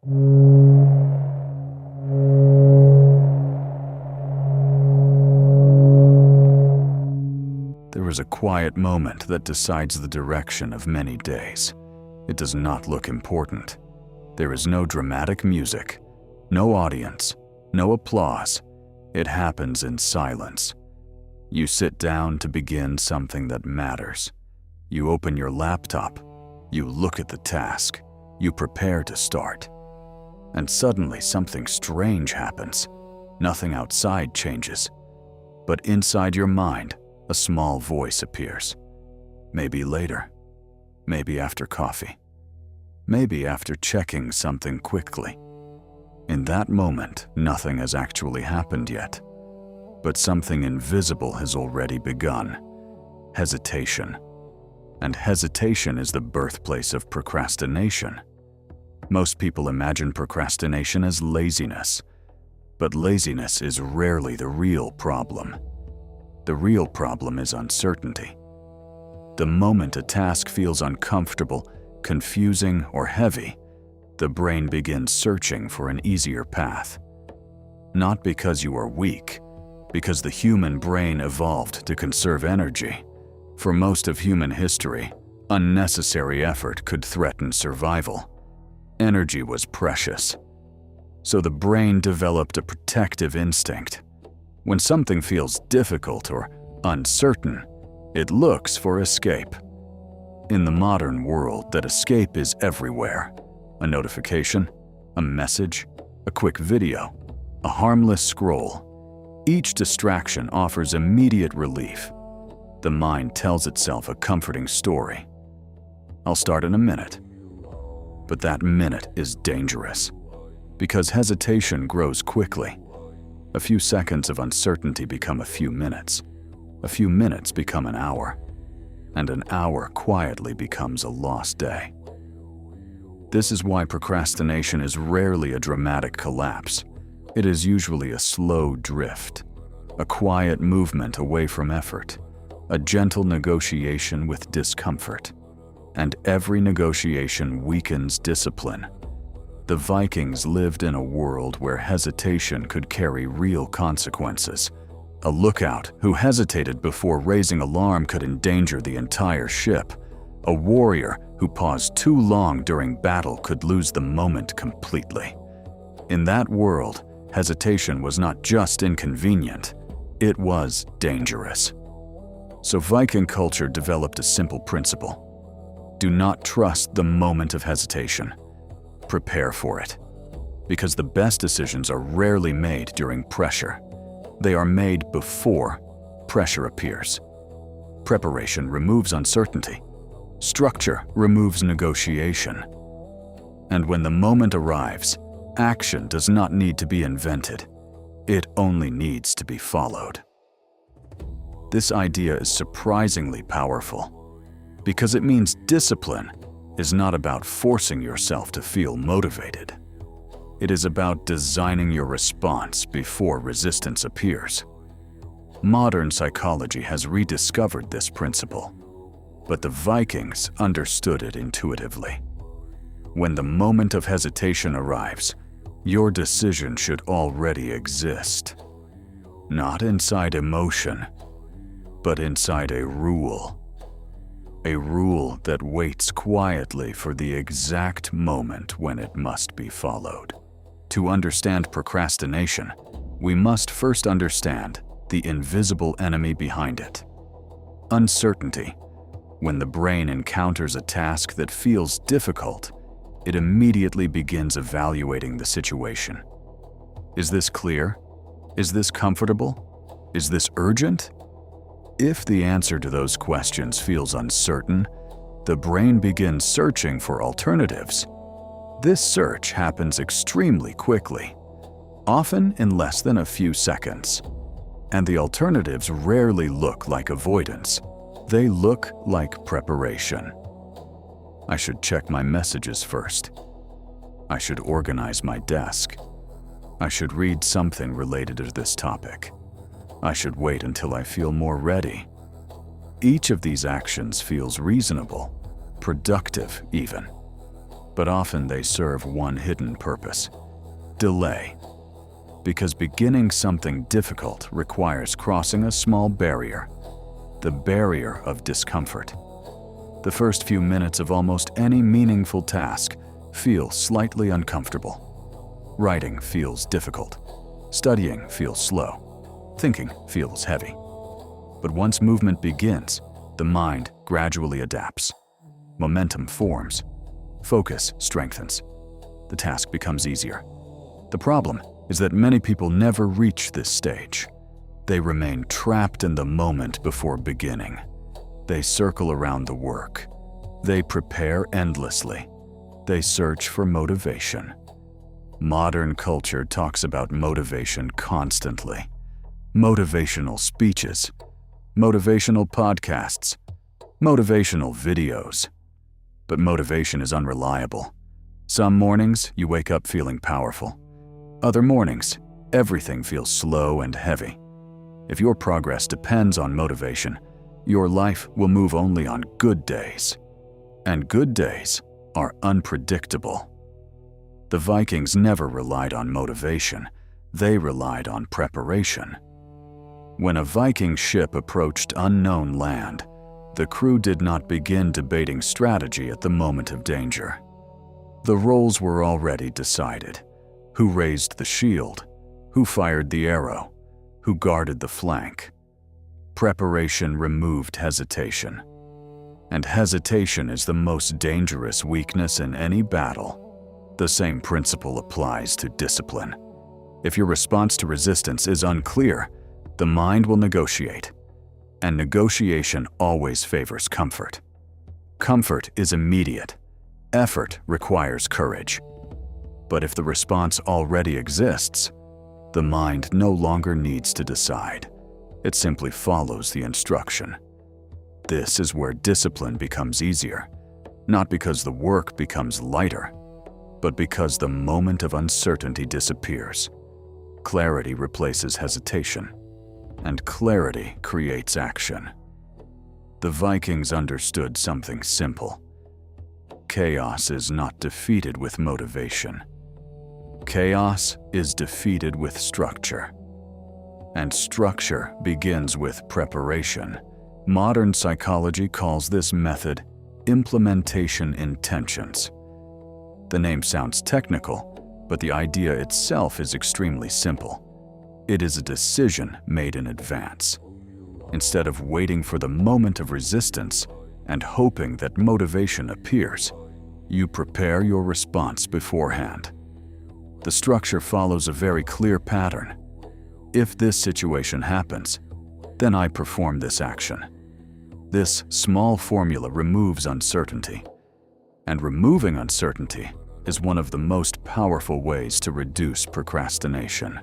There is a quiet moment that decides the direction of many days. It does not look important. There is no dramatic music, no audience, no applause. It happens in silence. You sit down to begin something that matters. You open your laptop. You look at the task. You prepare to start. And suddenly something strange happens. Nothing outside changes. But inside your mind, a small voice appears. Maybe later. Maybe after coffee. Maybe after checking something quickly. In that moment, nothing has actually happened yet. But something invisible has already begun. Hesitation. And hesitation is the birthplace of procrastination. Most people imagine procrastination as laziness. But laziness is rarely the real problem. The real problem is uncertainty. The moment a task feels uncomfortable, confusing, or heavy, the brain begins searching for an easier path. Not because you are weak, because the human brain evolved to conserve energy. For most of human history, unnecessary effort could threaten survival. Energy was precious. So the brain developed a protective instinct. When something feels difficult or uncertain, it looks for escape. In the modern world, that escape is everywhere. A notification, a message, a quick video, a harmless scroll. Each distraction offers immediate relief. The mind tells itself a comforting story. I'll start in a minute. But that minute is dangerous, because hesitation grows quickly. A few seconds of uncertainty become a few minutes. A few minutes become an hour. And an hour quietly becomes a lost day. This is why procrastination is rarely a dramatic collapse. It is usually a slow drift, a quiet movement away from effort, a gentle negotiation with discomfort. And every negotiation weakens discipline. The Vikings lived in a world where hesitation could carry real consequences. A lookout who hesitated before raising alarm could endanger the entire ship. A warrior who paused too long during battle could lose the moment completely. In that world, hesitation was not just inconvenient, it was dangerous. So Viking culture developed a simple principle. Do not trust the moment of hesitation. Prepare for it. Because the best decisions are rarely made during pressure. They are made before pressure appears. Preparation removes uncertainty. Structure removes negotiation. And when the moment arrives, action does not need to be invented. It only needs to be followed. This idea is surprisingly powerful, because it means discipline is not about forcing yourself to feel motivated. It is about designing your response before resistance appears. Modern psychology has rediscovered this principle, but the Vikings understood it intuitively. When the moment of hesitation arrives, your decision should already exist. Not inside emotion, but inside a rule. A rule that waits quietly for the exact moment when it must be followed. To understand procrastination, we must first understand the invisible enemy behind it. Uncertainty. When the brain encounters a task that feels difficult, it immediately begins evaluating the situation. Is this clear? Is this comfortable? Is this urgent? If the answer to those questions feels uncertain, the brain begins searching for alternatives. This search happens extremely quickly, often in less than a few seconds. And the alternatives rarely look like avoidance. They look like preparation. I should check my messages first. I should organize my desk. I should read something related to this topic. I should wait until I feel more ready. Each of these actions feels reasonable, productive even. but often they serve one hidden purpose: delay. Because beginning something difficult requires crossing a small barrier, the barrier of discomfort. The first few minutes of almost any meaningful task feel slightly uncomfortable. Writing feels difficult. Studying feels slow. Thinking feels heavy. But once movement begins, the mind gradually adapts. Momentum forms. Focus strengthens. The task becomes easier. The problem is that many people never reach this stage. They remain trapped in the moment before beginning. They circle around the work. They prepare endlessly. They search for motivation. Modern culture talks about motivation constantly. Motivational speeches, motivational podcasts, motivational videos. But motivation is unreliable. Some mornings you wake up feeling powerful. Other mornings, everything feels slow and heavy. If your progress depends on motivation, your life will move only on good days. And good days are unpredictable. The Vikings never relied on motivation. They relied on preparation. When a Viking ship approached unknown land, the crew did not begin debating strategy at the moment of danger. The roles were already decided. Who raised the shield? Who fired the arrow? Who guarded the flank? Preparation removed hesitation. And hesitation is the most dangerous weakness in any battle. The same principle applies to discipline. If your response to resistance is unclear, the mind will negotiate. And negotiation always favors comfort. Comfort is immediate. Effort requires courage. But if the response already exists, the mind no longer needs to decide. It simply follows the instruction. This is where discipline becomes easier, not because the work becomes lighter, but because the moment of uncertainty disappears. Clarity replaces hesitation, and clarity creates action. The Vikings understood something simple. Chaos is not defeated with motivation. Chaos is defeated with structure. And structure begins with preparation. Modern psychology calls this method implementation intentions. The name sounds technical, but the idea itself is extremely simple. It is a decision made in advance. Instead of waiting for the moment of resistance and hoping that motivation appears, you prepare your response beforehand. The structure follows a very clear pattern. If this situation happens, then I perform this action. This small formula removes uncertainty. And removing uncertainty is one of the most powerful ways to reduce procrastination.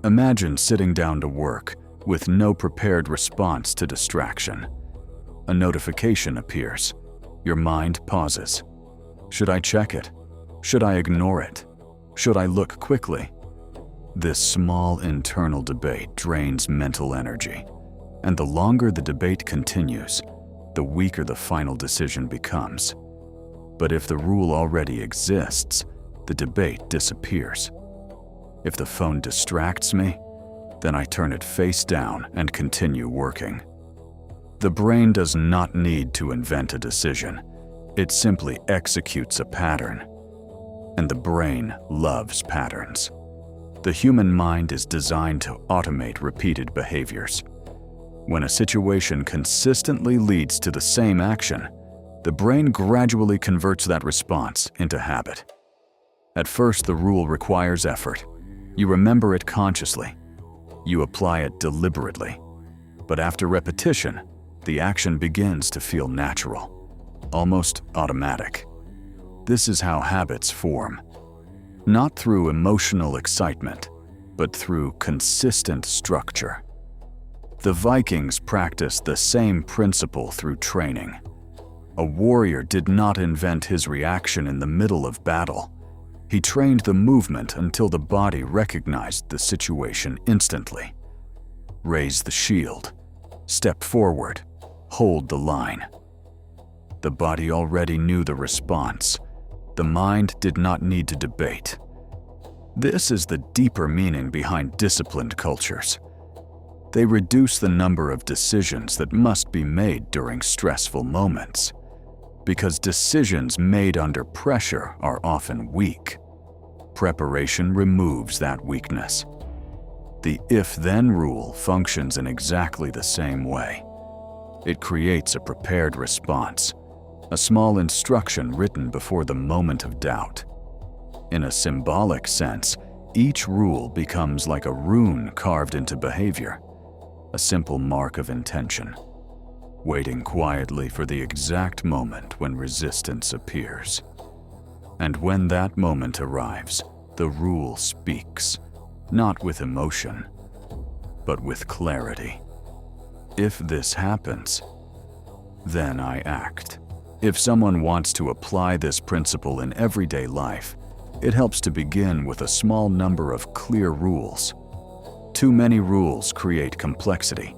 Imagine sitting down to work with no prepared response to distraction. A notification appears. Your mind pauses. Should I check it? Should I ignore it? Should I look quickly? This small internal debate drains mental energy, and the longer the debate continues, the weaker the final decision becomes. But if the rule already exists, the debate disappears. If the phone distracts me, then I turn it face down and continue working. The brain does not need to invent a decision. It simply executes a pattern. And the brain loves patterns. The human mind is designed to automate repeated behaviors. When a situation consistently leads to the same action, the brain gradually converts that response into habit. At first, the rule requires effort. You remember it consciously. You apply it deliberately. But after repetition, the action begins to feel natural, almost automatic. This is how habits form. Not through emotional excitement, but through consistent structure. The Vikings practiced the same principle through training. A warrior did not invent his reaction in the middle of battle. He trained the movement until the body recognized the situation instantly. Raise the shield. Step forward. Hold the line. The body already knew the response. The mind did not need to debate. This is the deeper meaning behind disciplined cultures. They reduce the number of decisions that must be made during stressful moments, because decisions made under pressure are often weak. Preparation removes that weakness. The if-then rule functions in exactly the same way. It creates a prepared response, a small instruction written before the moment of doubt. In a symbolic sense, each rule becomes like a rune carved into behavior, a simple mark of intention, waiting quietly for the exact moment when resistance appears. And when that moment arrives, the rule speaks, not with emotion, but with clarity. If this happens, then I act. If someone wants to apply this principle in everyday life, it helps to begin with a small number of clear rules. Too many rules create complexity,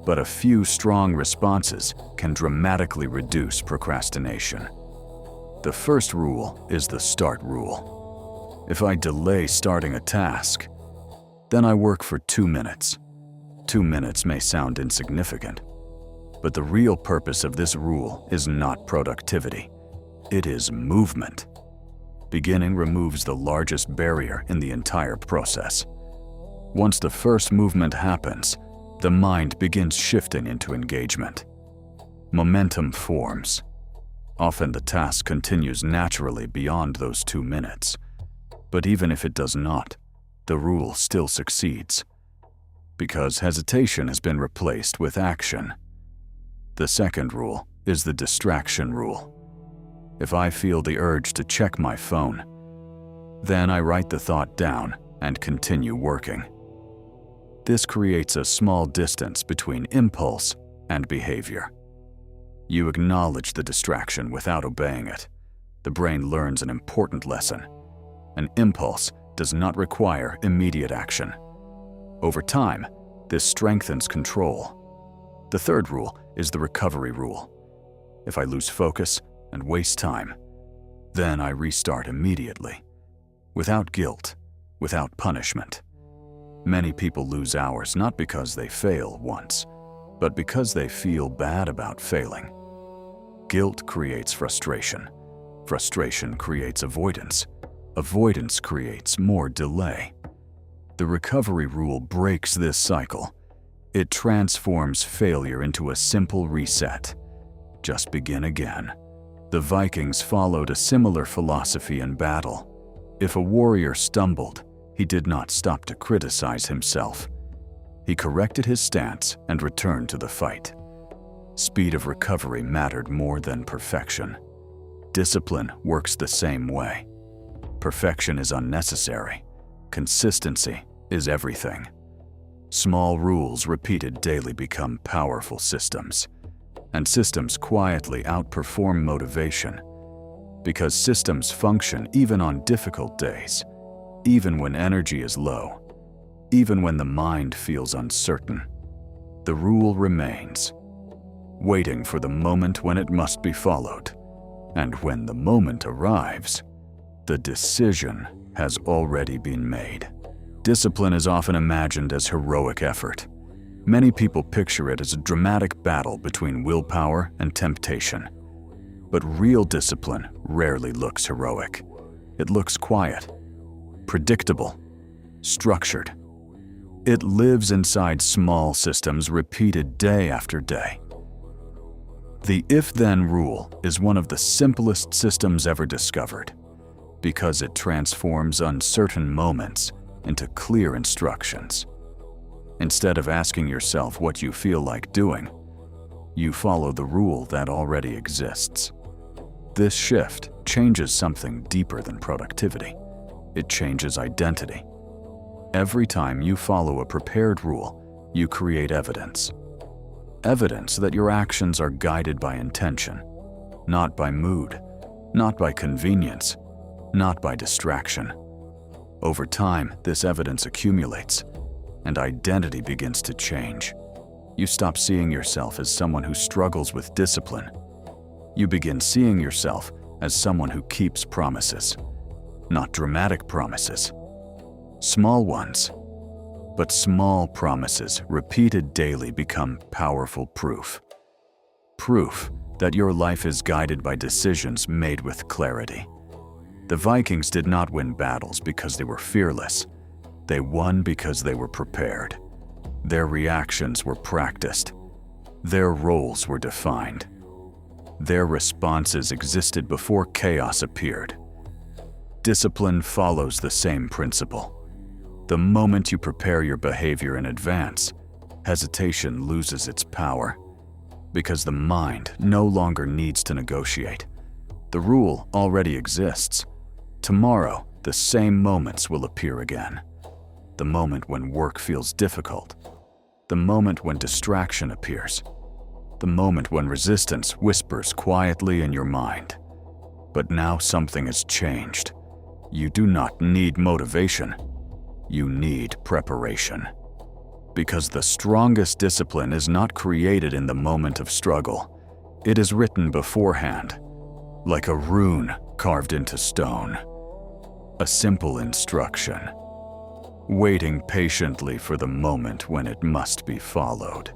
but a few strong responses can dramatically reduce procrastination. The first rule is the start rule. If I delay starting a task, then I work for 2 minutes. 2 minutes may sound insignificant, but the real purpose of this rule is not productivity. It is movement. Beginning removes the largest barrier in the entire process. Once the first movement happens, the mind begins shifting into engagement. Momentum forms. Often the task continues naturally beyond those 2 minutes. But even if it does not, the rule still succeeds, because hesitation has been replaced with action. The second rule is the distraction rule. If I feel the urge to check my phone, then I write the thought down and continue working. This creates a small distance between impulse and behavior. You acknowledge the distraction without obeying it. The brain learns an important lesson. An impulse does not require immediate action. Over time, this strengthens control. The third rule is the recovery rule. If I lose focus and waste time, then I restart immediately, without guilt, without punishment. Many people lose hours not because they fail once, but because they feel bad about failing. Guilt creates frustration. Frustration creates avoidance. Avoidance creates more delay. The recovery rule breaks this cycle. It transforms failure into a simple reset. Just begin again. The Vikings followed a similar philosophy in battle. If a warrior stumbled, he did not stop to criticize himself. He corrected his stance and returned to the fight. Speed of recovery mattered more than perfection. Discipline works the same way. Perfection is unnecessary. Consistency is everything. Small rules repeated daily become powerful systems. And systems quietly outperform motivation, because systems function even on difficult days, even when energy is low, even when the mind feels uncertain. The rule remains, waiting for the moment when it must be followed. And when the moment arrives, the decision has already been made. Discipline is often imagined as heroic effort. Many people picture it as a dramatic battle between willpower and temptation. But real discipline rarely looks heroic. It looks quiet, predictable, structured. It lives inside small systems repeated day after day. The if-then rule is one of the simplest systems ever discovered, because it transforms uncertain moments into clear instructions. Instead of asking yourself what you feel like doing, you follow the rule that already exists. This shift changes something deeper than productivity. It changes identity. Every time you follow a prepared rule, you create evidence. Evidence that your actions are guided by intention, not by mood, not by convenience, not by distraction. Over time, this evidence accumulates, and identity begins to change. You stop seeing yourself as someone who struggles with discipline. You begin seeing yourself as someone who keeps promises. Not dramatic promises. Small ones. But small promises repeated daily become powerful proof. Proof that your life is guided by decisions made with clarity. The Vikings did not win battles because they were fearless. They won because they were prepared. Their reactions were practiced. Their roles were defined. Their responses existed before chaos appeared. Discipline follows the same principle. The moment you prepare your behavior in advance, hesitation loses its power, because the mind no longer needs to negotiate. The rule already exists. Tomorrow, the same moments will appear again. The moment when work feels difficult. The moment when distraction appears. The moment when resistance whispers quietly in your mind. But now something has changed. You do not need motivation. You need preparation. Because the strongest discipline is not created in the moment of struggle. It is written beforehand, like a rune carved into stone. A simple instruction, waiting patiently for the moment when it must be followed.